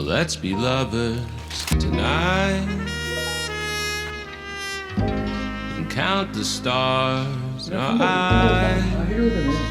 let's be lovers tonight and count the stars in our eyes. 해결 되네.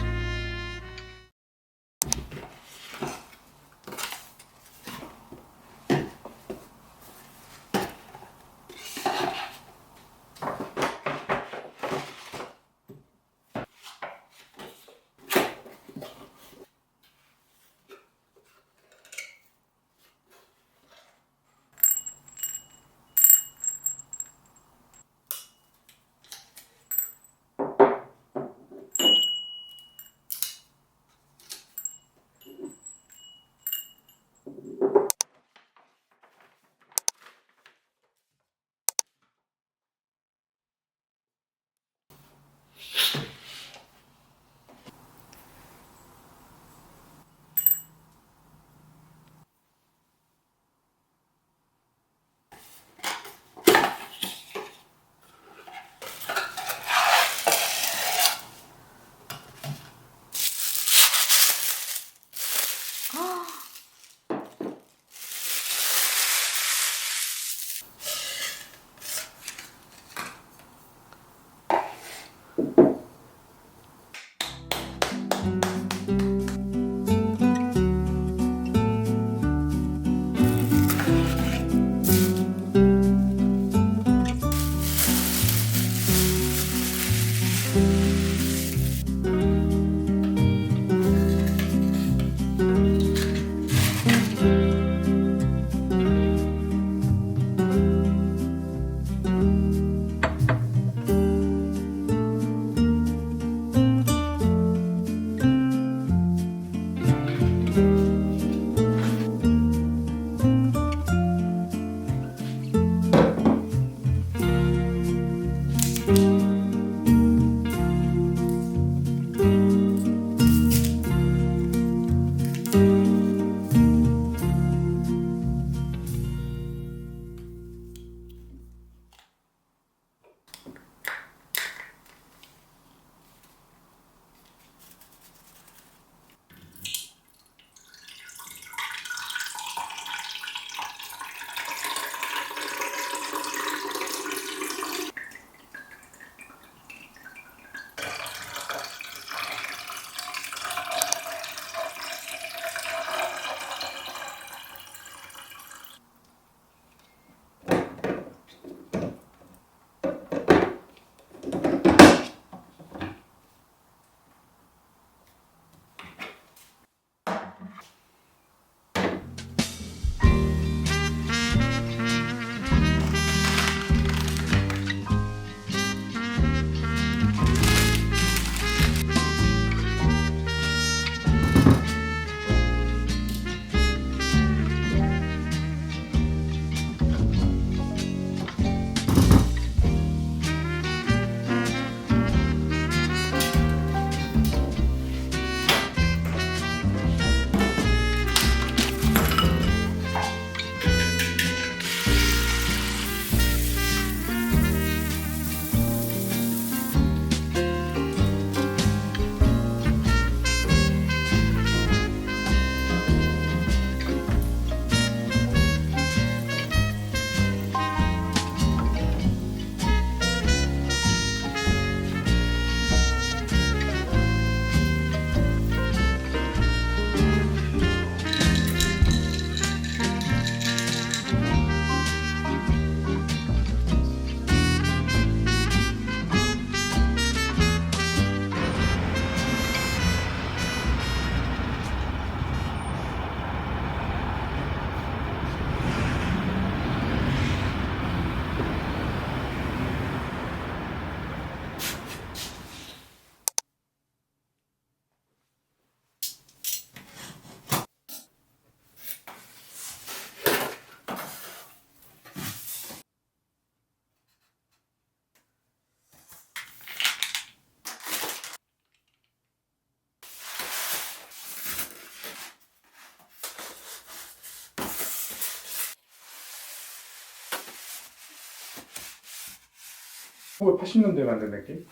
왜 80년대에 만든 느낌?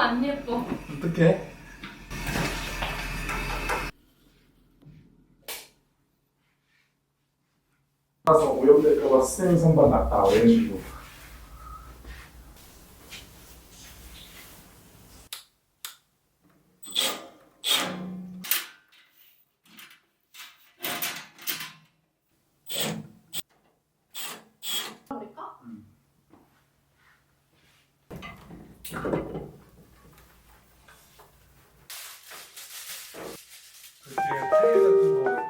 안 예뻐. 어떡해? 가서 오염될까봐 쌤 선반 났다 이런 식으로. 그럴까? 그렇게 타일 같은 거.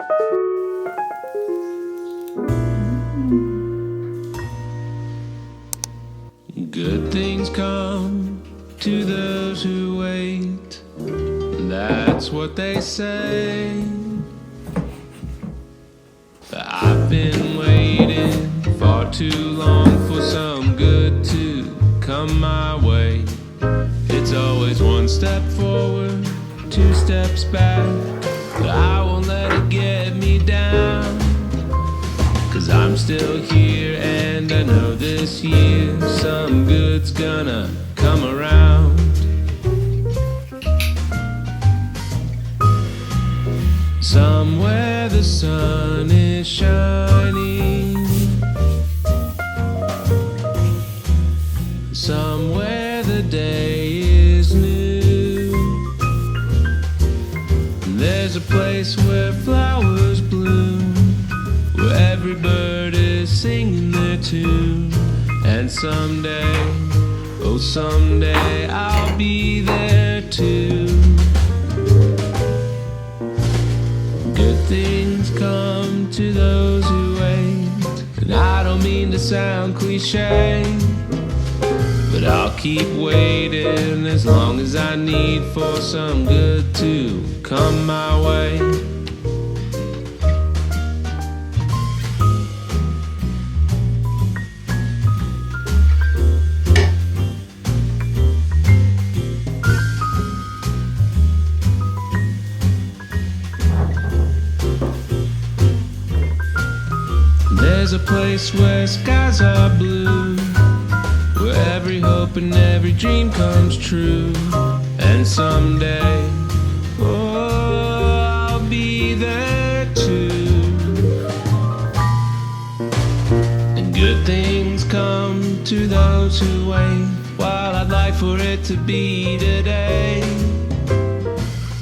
Good things come to those who wait. That's what they say. But I've been waiting far too long for some good to come my way. It's always one step forward, two steps back. But I won't let it get me down. 'Cause I'm still here and I know this year some good's gonna come around. Somewhere the sun is shining, somewhere the day is new. There's a place where flowers bloom, where every bird is singing their tune. And someday, oh someday I'll be there too. Good things come to those who wait. And I don't mean to sound cliche, but I'll keep waiting as long as I need for some good to come my way. There's a place where skies are blue, where every hope and every dream comes true. And someday, oh, I'll be there too. And good things come to those who wait, while I'd like for it to be today.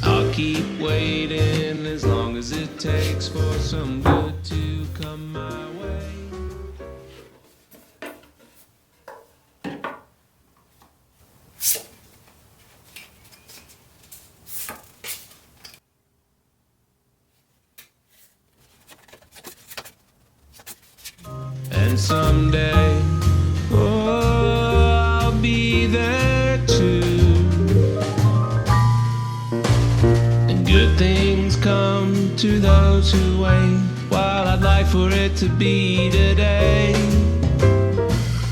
I'll keep waiting as long as it takes for some good to come my way. And someday, oh, I'll be there too. And good things come to those who wait, while I'd like for it to be today.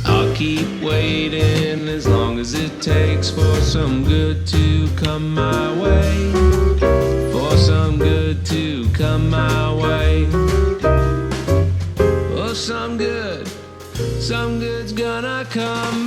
I'll keep waiting as long as it takes for some good to come my way. For some good to come my way. Oh, some good's gonna come